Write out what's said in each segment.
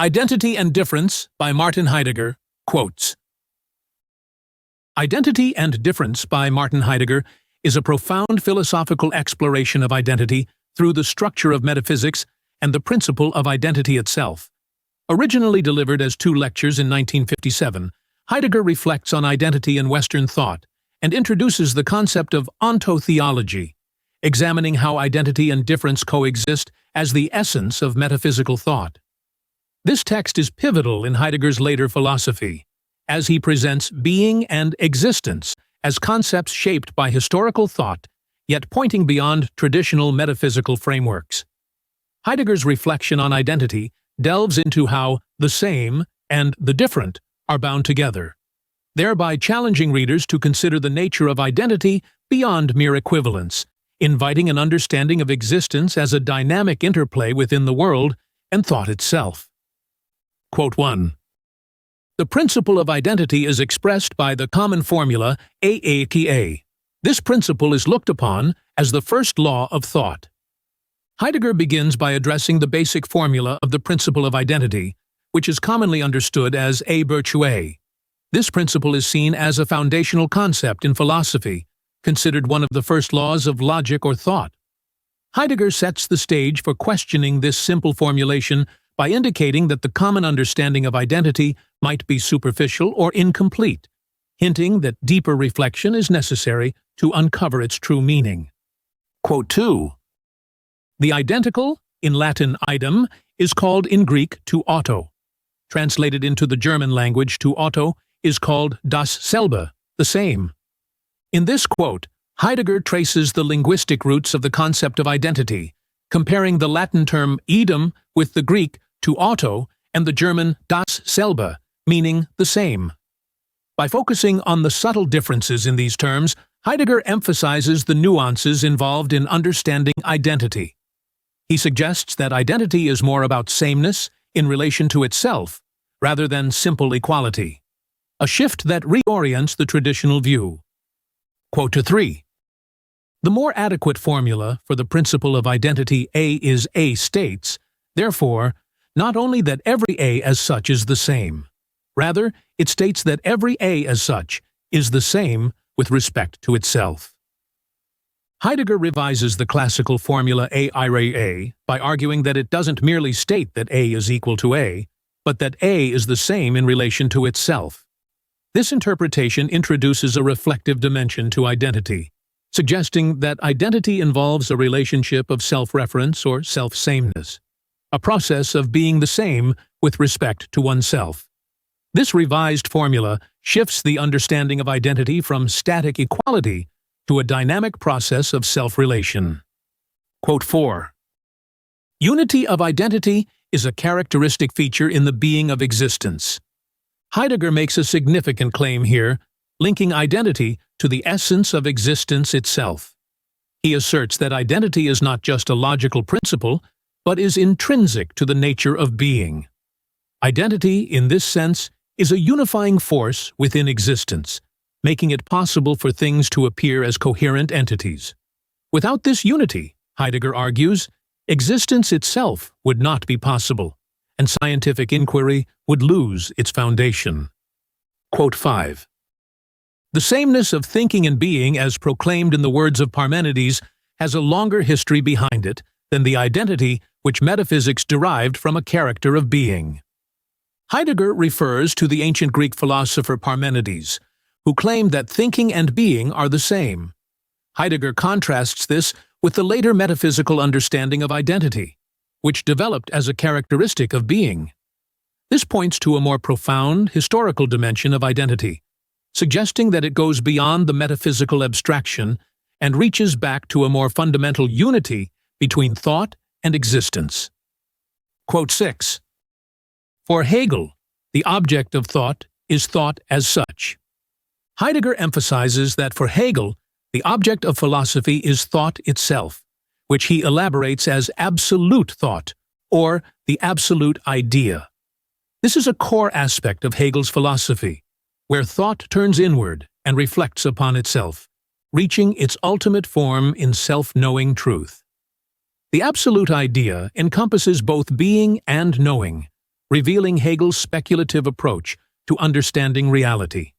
Identity and Difference by Martin Heidegger quotes, Identity and Difference by Martin Heidegger is a profound philosophical exploration of identity through the structure of metaphysics and the principle of identity itself. Originally delivered as 2 lectures in 1957, Heidegger reflects on identity in Western thought and introduces the concept of ontotheology, examining how identity and difference coexist as the essence of metaphysical thought. This text is pivotal in Heidegger's later philosophy, as he presents being and existence as concepts shaped by historical thought, yet pointing beyond traditional metaphysical frameworks. Heidegger's reflection on identity delves into how the same and the different are bound together, thereby challenging readers to consider the nature of identity beyond mere equivalence, inviting an understanding of existence as a dynamic interplay within the world and thought itself. Quote 1. The principle of identity is expressed by the common formula A. This principle is looked upon as the first law of thought. Heidegger begins by addressing the basic formula of the principle of identity, which is commonly understood as a virtue. This principle is seen as a foundational concept in philosophy, considered one of the first laws of logic or thought. Heidegger sets the stage for questioning this simple formulation by indicating that the common understanding of identity might be superficial or incomplete, hinting that deeper reflection is necessary to uncover its true meaning. Quote 2. The identical, in Latin idem, is called in Greek to auto. Translated into the German language to auto is called dasselbe, the same. In this quote, Heidegger traces the linguistic roots of the concept of identity, comparing the Latin term idem with the Greek to auto and the German dasselbe, meaning the same. By focusing on the subtle differences in these terms, Heidegger emphasizes the nuances involved in understanding identity. He suggests that identity is more about sameness in relation to itself, rather than simple equality, a shift that reorients the traditional view. Quote 3. The more adequate formula for the principle of identity A is A states, therefore, not only that every A as such is the same. Rather, it states that every A as such is the same with respect to itself. Heidegger revises the classical formula A by arguing that it doesn't merely state that A is equal to A, but that A is the same in relation to itself. This interpretation introduces a reflective dimension to identity, suggesting that identity involves a relationship of self-reference or self-sameness, a process of being the same with respect to oneself. This revised formula shifts the understanding of identity from static equality to a dynamic process of self-relation. Quote 4. Unity of identity is a characteristic feature in the being of existence. Heidegger makes a significant claim here, linking identity to the essence of existence itself. He asserts that identity is not just a logical principle, but is intrinsic to the nature of being. Identity, in this sense, is a unifying force within existence, making it possible for things to appear as coherent entities. Without this unity, Heidegger argues, existence itself would not be possible, and scientific inquiry would lose its foundation. Quote 5. The sameness of thinking and being, as proclaimed in the words of Parmenides, has a longer history behind it than the identity which metaphysics derived from a character of being. Heidegger refers to the ancient Greek philosopher Parmenides, who claimed that thinking and being are the same. Heidegger contrasts this with the later metaphysical understanding of identity, which developed as a characteristic of being. This points to a more profound, historical dimension of identity, suggesting that it goes beyond the metaphysical abstraction and reaches back to a more fundamental unity between thought and existence. Quote 6. For Hegel, the object of thought is thought as such. Heidegger emphasizes that for Hegel, the object of philosophy is thought itself, which he elaborates as absolute thought, or the absolute idea. This is a core aspect of Hegel's philosophy, where thought turns inward and reflects upon itself, reaching its ultimate form in self-knowing truth. The absolute idea encompasses both being and knowing, revealing Hegel's speculative approach to understanding reality.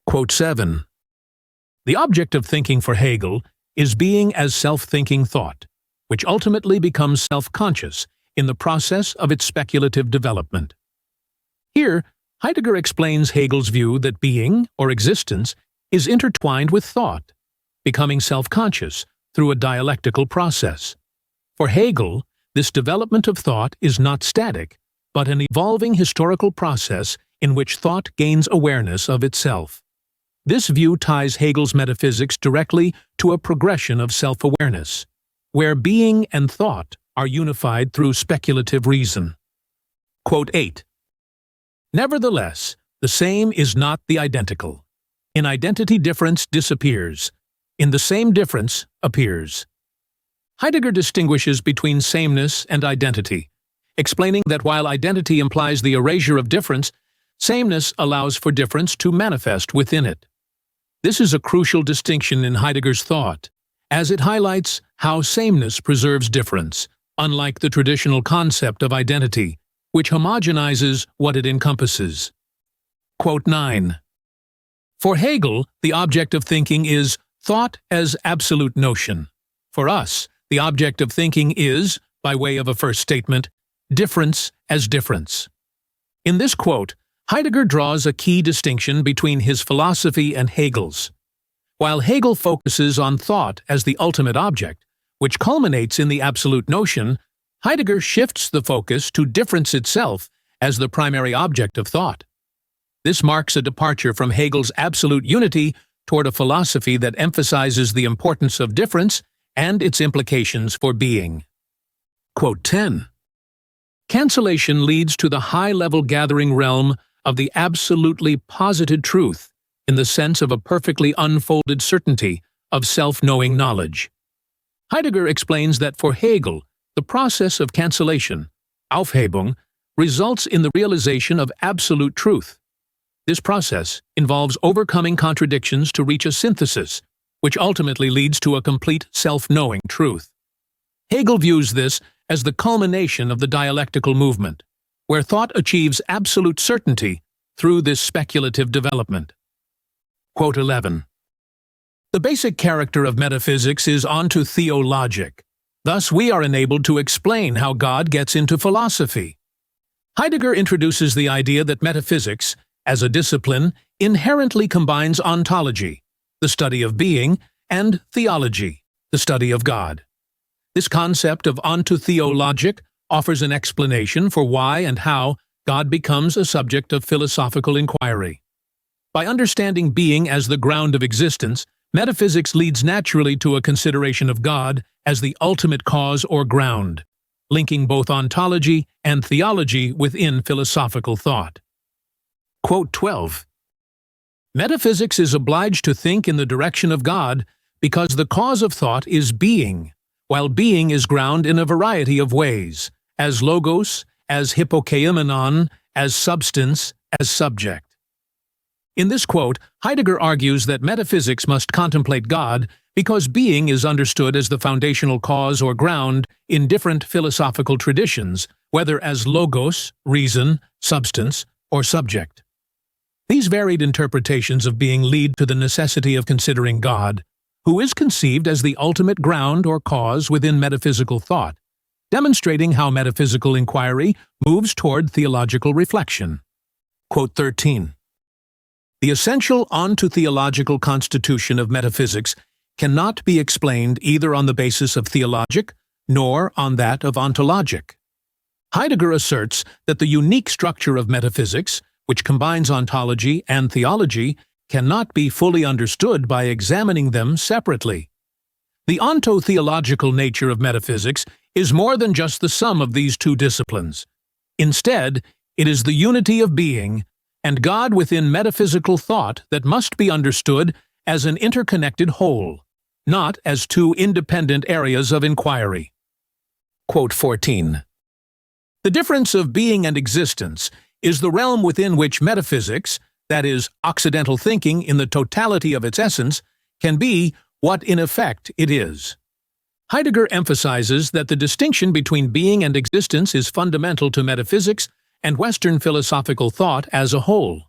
Quote 7. The object of thinking for Hegel is being as self-thinking thought, which ultimately becomes self-conscious in the process of its speculative development. Here, Heidegger explains Hegel's view that being, or existence, is intertwined with thought, becoming self-conscious through a dialectical process. For Hegel, this development of thought is not static, but an evolving historical process in which thought gains awareness of itself. This view ties Hegel's metaphysics directly to a progression of self-awareness, where being and thought are unified through speculative reason. Quote 8. Nevertheless, the same is not the identical. In identity, difference disappears. In the same, difference appears. Heidegger distinguishes between sameness and identity, explaining that while identity implies the erasure of difference, sameness allows for difference to manifest within it. This is a crucial distinction in Heidegger's thought, as it highlights how sameness preserves difference, unlike the traditional concept of identity, which homogenizes what it encompasses. Quote 9. For Hegel, the object of thinking is thought as absolute notion. For us, the object of thinking is, by way of a first statement, difference as difference. In this quote, Heidegger draws a key distinction between his philosophy and Hegel's. While Hegel focuses on thought as the ultimate object, which culminates in the absolute notion, Heidegger shifts the focus to difference itself as the primary object of thought. This marks a departure from Hegel's absolute unity toward a philosophy that emphasizes the importance of difference and its implications for being. Quote 10. Cancellation leads to the high-level gathering realm of the absolutely posited truth in the sense of a perfectly unfolded certainty of self-knowing knowledge. Heidegger explains that for Hegel, the process of cancellation, Aufhebung, results in the realization of absolute truth. This process involves overcoming contradictions to reach a synthesis, which ultimately leads to a complete self-knowing truth. Hegel views this as the culmination of the dialectical movement, where thought achieves absolute certainty through this speculative development. Quote 11. The basic character of metaphysics is ontotheologic. Thus, we are enabled to explain how God gets into philosophy. Heidegger introduces the idea that metaphysics, as a discipline, inherently combines ontology, the study of being, and theology, the study of God. This concept of ontotheologic offers an explanation for why and how God becomes a subject of philosophical inquiry. By understanding being as the ground of existence, metaphysics leads naturally to a consideration of God as the ultimate cause or ground, linking both ontology and theology within philosophical thought. Quote 12. Metaphysics is obliged to think in the direction of God because the cause of thought is being, while being is ground in a variety of ways, as logos, as hypokeimenon, as substance, as subject. In this quote, Heidegger argues that metaphysics must contemplate God because being is understood as the foundational cause or ground in different philosophical traditions, whether as logos, reason, substance, or subject. These varied interpretations of being lead to the necessity of considering God, who is conceived as the ultimate ground or cause within metaphysical thought, demonstrating how metaphysical inquiry moves toward theological reflection. Quote 13. The essential ontotheological constitution of metaphysics cannot be explained either on the basis of theologic nor on that of ontologic. Heidegger asserts that the unique structure of metaphysics, which combines ontology and theology, cannot be fully understood by examining them separately. The ontotheological nature of metaphysics is more than just the sum of these two disciplines. Instead, it is the unity of being and God within metaphysical thought that must be understood as an interconnected whole, not as two independent areas of inquiry. Quote 14. The difference of being and existence is the realm within which metaphysics, that is, Occidental thinking in the totality of its essence, can be what in effect it is. Heidegger emphasizes that the distinction between being and existence is fundamental to metaphysics and Western philosophical thought as a whole.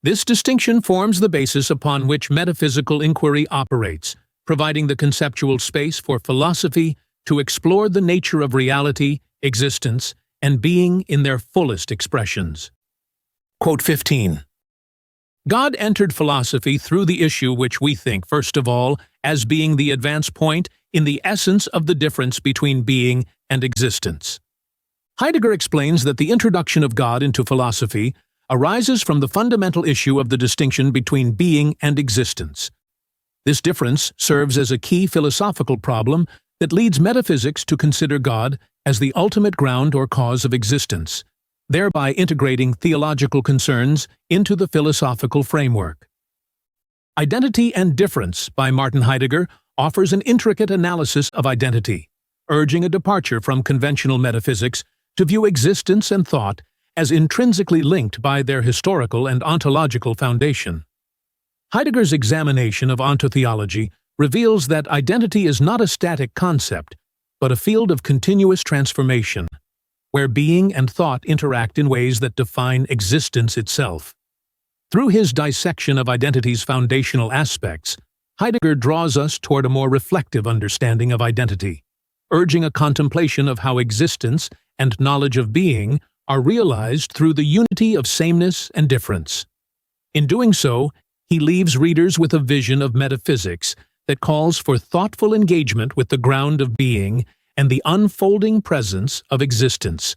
This distinction forms the basis upon which metaphysical inquiry operates, providing the conceptual space for philosophy to explore the nature of reality, existence, and being in their fullest expressions. Quote 15. God entered philosophy through the issue which we think, first of all, as being the advance point in the essence of the difference between being and existence. Heidegger explains that the introduction of God into philosophy arises from the fundamental issue of the distinction between being and existence. This difference serves as a key philosophical problem that leads metaphysics to consider God as the ultimate ground or cause of existence, thereby integrating theological concerns into the philosophical framework. Identity and Difference by Martin Heidegger offers an intricate analysis of identity, urging a departure from conventional metaphysics to view existence and thought as intrinsically linked by their historical and ontological foundation. Heidegger's examination of ontotheology reveals that identity is not a static concept, but a field of continuous transformation, where being and thought interact in ways that define existence itself. Through his dissection of identity's foundational aspects, Heidegger draws us toward a more reflective understanding of identity, urging a contemplation of how existence and knowledge of being are realized through the unity of sameness and difference. In doing so, he leaves readers with a vision of metaphysics that calls for thoughtful engagement with the ground of being and the unfolding presence of existence.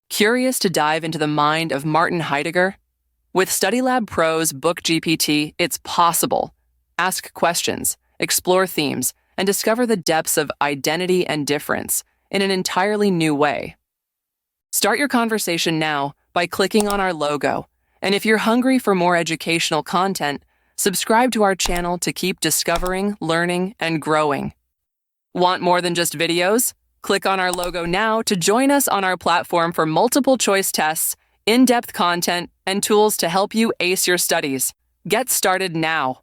Curious to dive into the mind of Martin Heidegger? With StudyLab Pro's Book GPT, it's possible. Ask questions, explore themes, and discover the depths of identity and difference in an entirely new way. Start your conversation now by clicking on our logo. And if you're hungry for more educational content, subscribe to our channel to keep discovering, learning, and growing. Want more than just videos? Click on our logo now to join us on our platform for multiple choice tests, in-depth content, and tools to help you ace your studies. Get started now.